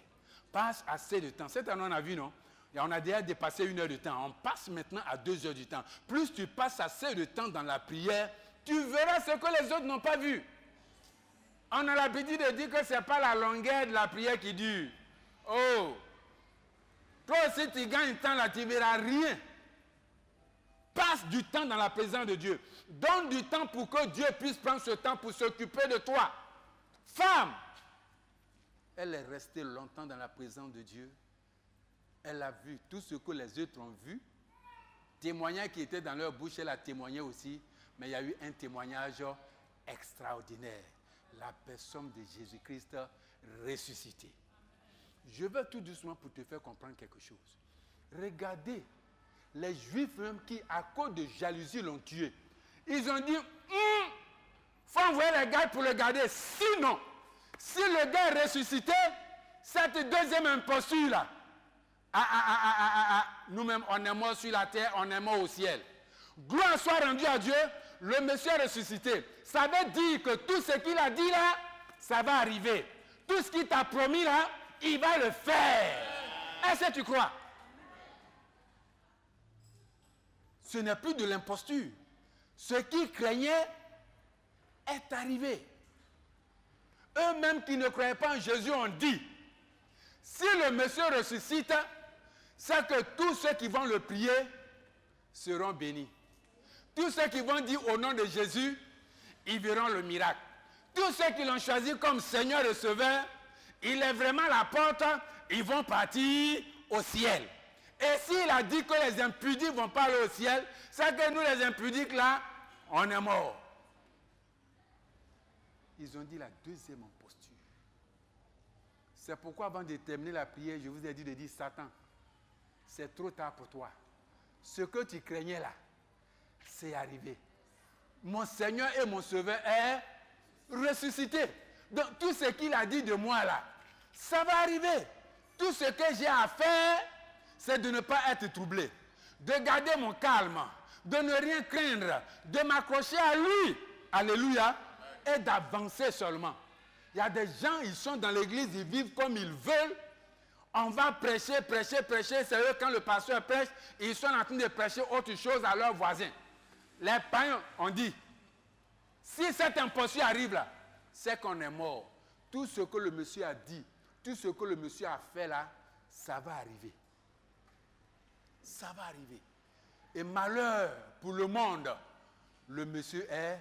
Speaker 5: Passe assez de temps. Cette année, on a vu, non? Et on a déjà dépassé 1 heure de temps. On passe maintenant à 2 heures du temps. Plus tu passes assez de temps dans la prière, tu verras ce que les autres n'ont pas vu. On a l'habitude de dire que ce n'est pas la longueur de la prière qui dure. Oh! Toi aussi, tu gagnes temps là, tu ne verras rien. Passe du temps dans la présence de Dieu. Donne du temps pour que Dieu puisse prendre ce temps pour s'occuper de toi. Femme, elle est restée longtemps dans la présence de Dieu. Elle a vu tout ce que les autres ont vu. Témoignage qui était dans leur bouche, elle a témoigné aussi. Mais il y a eu un témoignage extraordinaire. La personne de Jésus-Christ ressuscité. Je vais tout doucement pour te faire comprendre quelque chose. Regardez les Juifs même qui, à cause de jalousie, l'ont tué. Ils ont dit, faut envoyer les gars pour le garder. Sinon, si le gars est ressuscité, cette deuxième imposture-là, nous-mêmes, on est mort sur la terre, on est mort au ciel. Gloire soit rendue à Dieu, le monsieur est ressuscité. Ça veut dire que tout ce qu'il a dit là, ça va arriver. Tout ce qu'il t'a promis là, il va le faire. Est-ce que tu crois? Ce n'est plus de l'imposture. Ce qu'ils craignaient est arrivé. Eux-mêmes qui ne croyaient pas en Jésus ont dit, si le monsieur ressuscite, c'est que tous ceux qui vont le prier seront bénis. Tous ceux qui vont dire au nom de Jésus, ils verront le miracle. Tous ceux qui l'ont choisi comme Seigneur et Sauveur, il est vraiment la porte, ils vont partir au ciel. Et s'il a dit que les impudiques vont pas aller au ciel, c'est que nous les impudiques là, on est morts. Ils ont dit la deuxième imposture. C'est pourquoi avant de terminer la prière, je vous ai dit de dire Satan, c'est trop tard pour toi. Ce que tu craignais là, c'est arrivé. Mon Seigneur et mon Sauveur est ressuscité. Donc tout ce qu'il a dit de moi là, ça va arriver. Tout ce que j'ai à faire, c'est de ne pas être troublé, de garder mon calme, de ne rien craindre, de m'accrocher à lui. Alléluia. Et d'avancer seulement. Il y a des gens, ils sont dans l'église, ils vivent comme ils veulent. On va prêcher. C'est eux, quand le pasteur prêche, ils sont en train de prêcher autre chose à leurs voisins. Les païens ont dit, si cette imposture arrive là, c'est qu'on est mort. Tout ce que le monsieur a dit, tout ce que le monsieur a fait là, ça va arriver. Ça va arriver. Et malheur pour le monde, le monsieur est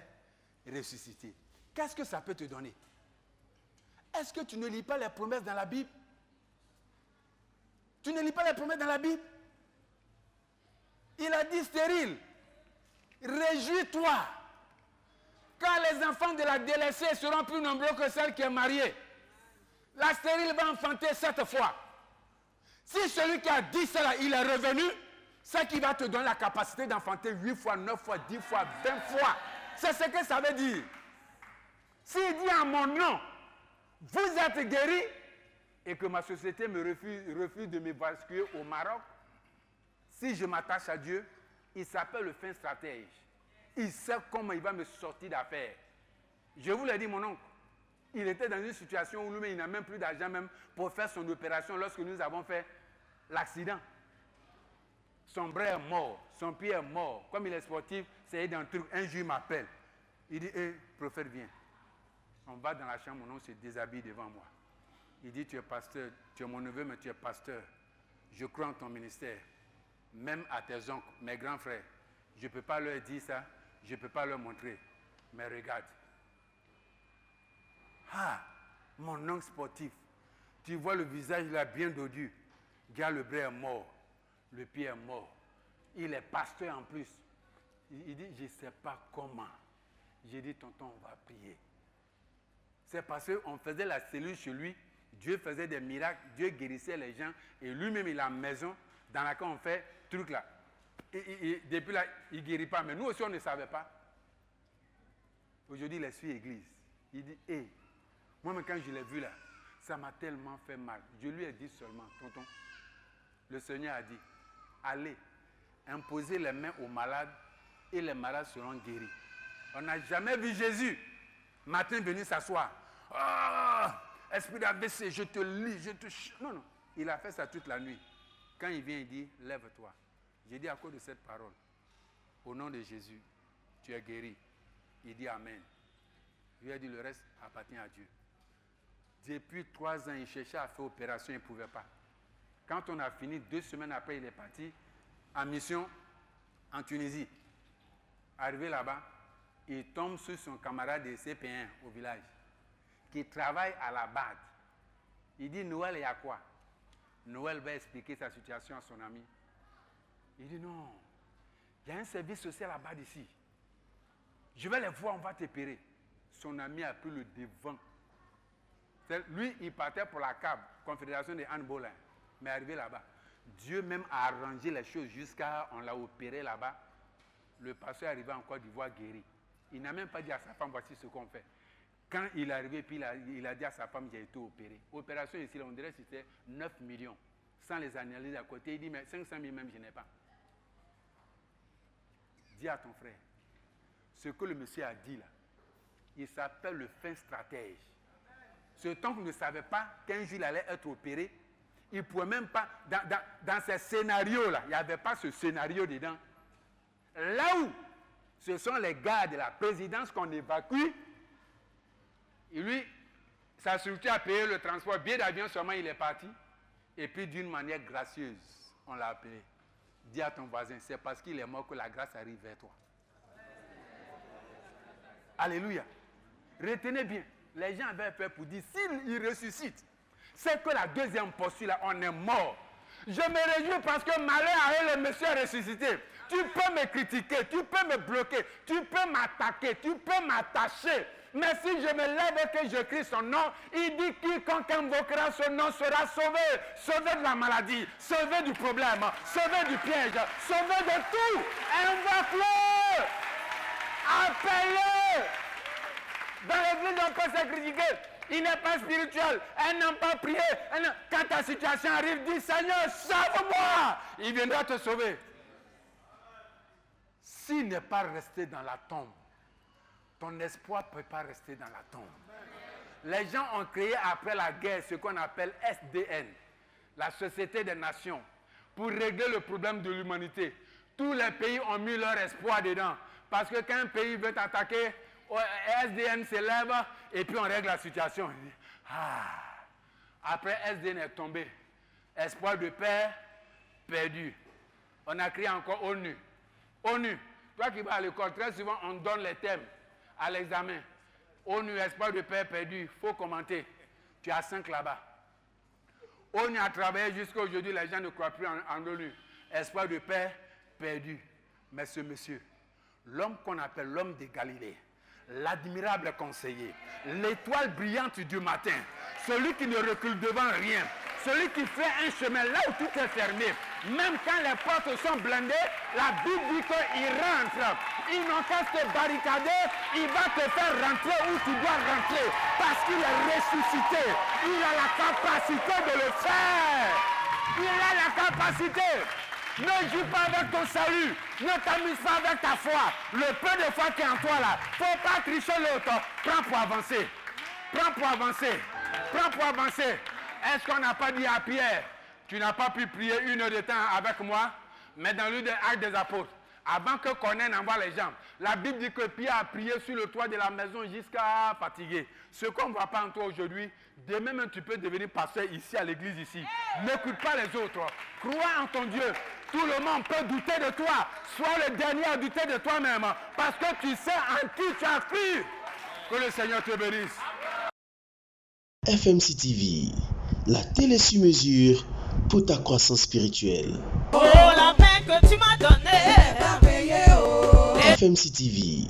Speaker 5: ressuscité. Qu'est-ce que ça peut te donner? Est-ce que tu ne lis pas les promesses dans la Bible? Tu ne lis pas les promesses dans la Bible? Il a dit stérile, réjouis-toi, car les enfants de la délaissée seront plus nombreux que celle qui est mariée. La stérile va enfanter 7 fois. Si celui qui a dit cela, il est revenu, c'est qu'il va te donner la capacité d'enfanter 8 fois, 9 fois, 10 fois, 20 fois. C'est ce que ça veut dire. S'il dit en mon nom, vous êtes guéris, et que ma société me refuse de me basculer au Maroc, si je m'attache à Dieu, il s'appelle le fin stratège. Il sait comment il va me sortir d'affaires. Je vous l'ai dit, mon oncle, il était dans une situation où lui-même, il n'a même plus d'argent même pour faire son opération lorsque nous avons fait l'accident. Son bras est mort, son pied est mort. Comme il est sportif, c'est un truc. Un jour, il m'appelle. Il dit, prophète, viens. On va dans la chambre, mon oncle se déshabille devant moi. Il dit, tu es pasteur, tu es mon neveu, mais tu es pasteur. Je crois en ton ministère. même à tes oncles, mes grands frères. Je ne peux pas leur dire ça, je ne peux pas leur montrer. Mais regarde. Ah, mon oncle sportif, tu vois le visage là bien dodu. Regarde, le bras est mort, le pied est mort. Il est pasteur en plus. Il dit, je ne sais pas comment. J'ai dit, tonton, on va prier. C'est parce qu'on faisait la cellule chez lui, Dieu faisait des miracles, Dieu guérissait les gens, et lui-même, il a une maison dans laquelle on fait truc là. Et depuis là, il ne guérit pas. Mais nous aussi, on ne savait pas. Aujourd'hui, il suit l'église. Il dit, hé, moi, quand je l'ai vu là, ça m'a tellement fait mal. Je lui ai dit seulement, tonton, le Seigneur a dit, allez, imposez les mains aux malades et les malades seront guéris. On n'a jamais vu Jésus, matin, venir s'asseoir. Oh, esprit d'AVC, je te lis, je te... Non, non, il a fait ça toute la nuit. Quand il vient, il dit, lève-toi. J'ai dit à cause de cette parole, au nom de Jésus, tu es guéri. Il dit Amen. Je lui ai dit, le reste appartient à Dieu. Depuis 3 ans, il cherchait à faire opération, il ne pouvait pas. Quand on a fini, 2 semaines après, il est parti en mission en Tunisie. Arrivé là-bas, il tombe sur son camarade de CP1 au village, qui travaille à la BAD. Il dit, Noël, il y a quoi? Noël va expliquer sa situation à son ami. Il dit, non, il y a un service social à BAD ici. Je vais les voir, on va t'opérer. Son ami a pris le devant. Lui, il partait pour la CAB, Confédération des handball. Mais arrivé là-bas, Dieu même a arrangé les choses jusqu'à on l'a opéré là-bas. Le pasteur est arrivé en Côte d'Ivoire guéri. Il n'a même pas dit à sa femme, voici ce qu'on fait. Quand il est arrivé, puis il a dit à sa femme, j'ai été opéré. Opération ici, on dirait que c'était 9 millions. Sans les analyses à côté, il dit, mais 500 000 même, je n'ai pas. Dis à ton frère, ce que le monsieur a dit là, il s'appelle le fin stratège. Ce temps qu'il ne savait pas qu'un jour il allait être opéré, il ne pouvait même pas, dans ces scénarios-là, il n'y avait pas ce scénario dedans. Là où ce sont les gars de la présidence qu'on évacue, et lui, sa structure a payé le transport, billet d'avion seulement, il est parti. Et puis d'une manière gracieuse, on l'a appelé. Dis à ton voisin, c'est parce qu'il est mort que la grâce arrive vers toi. Alléluia. Retenez bien, les gens avaient peur pour dire, s'il ressuscite, c'est que la deuxième posture, là, on est mort. Je me réjouis parce que malheur à eux, le monsieur est ressuscité. Tu peux me critiquer, tu peux me bloquer, tu peux m'attaquer, tu peux m'attacher. Mais si je me lève et que je crie son nom, il dit quiconque invoquera son nom sera sauvé. Sauvé de la maladie, sauvé du problème, sauvé du piège, sauvé de tout. Invoque-le. Appelle-le. Dans l'église, on peut se critiquer. Il n'est pas spirituel. Elle n'a pas prié. Quand ta situation arrive, dis Seigneur, sauve-moi. Il viendra te sauver. S'il n'est pas resté dans la tombe, ton espoir ne peut pas rester dans la tombe. Les gens ont créé après la guerre ce qu'on appelle SDN, la Société des Nations, pour régler le problème de l'humanité. Tous les pays ont mis leur espoir dedans. Parce que quand un pays veut t'attaquer, SDN s'élève et puis on règle la situation. Après SDN est tombé. Espoir de paix, perdu. On a créé encore ONU. ONU. Toi qui vas à l'école, très souvent on donne les thèmes à l'examen. ONU, espoir de paix perdu. Il faut commenter. Tu as 5 là-bas. ONU a travaillé jusqu'à aujourd'hui. Les gens ne croient plus en ONU. Espoir de paix perdu. Mais ce monsieur, l'homme qu'on appelle l'homme de Galilée, l'admirable conseiller, l'étoile brillante du matin, celui qui ne recule devant rien, celui qui fait un chemin là où tout est fermé, même quand les portes sont blindées, la Bible dit qu'il rentre. Ils n'ont qu'à se barricader, il va te faire rentrer où tu dois rentrer, parce qu'il est ressuscité. Il a la capacité de le faire. Il a la capacité. Ne joue pas avec ton salut. Ne t'amuse pas avec ta foi. Le peu de foi qui est en toi là, il ne faut pas tricher l'autre. Prends pour avancer. Prends pour avancer. Prends pour avancer. Est-ce qu'on n'a pas dit à Pierre, tu n'as pas pu prier 1 heure de temps avec moi, mais dans l'une des actes des apôtres, avant que Corneille n'envoie les gens. La Bible dit que Pierre a prié sur le toit de la maison jusqu'à fatiguer. Ce qu'on ne voit pas en toi aujourd'hui, demain même tu peux devenir pasteur ici à l'église ici. N'écoute pas les autres. Crois en ton Dieu. Tout le monde peut douter de toi. Sois le dernier à douter de toi-même. Parce que tu sais en qui tu as cru. Que le Seigneur te bénisse.
Speaker 1: FMC TV, la télé sur mesure pour ta croissance spirituelle.
Speaker 2: Oh, la main que tu m'as donnée.
Speaker 1: FMC TV.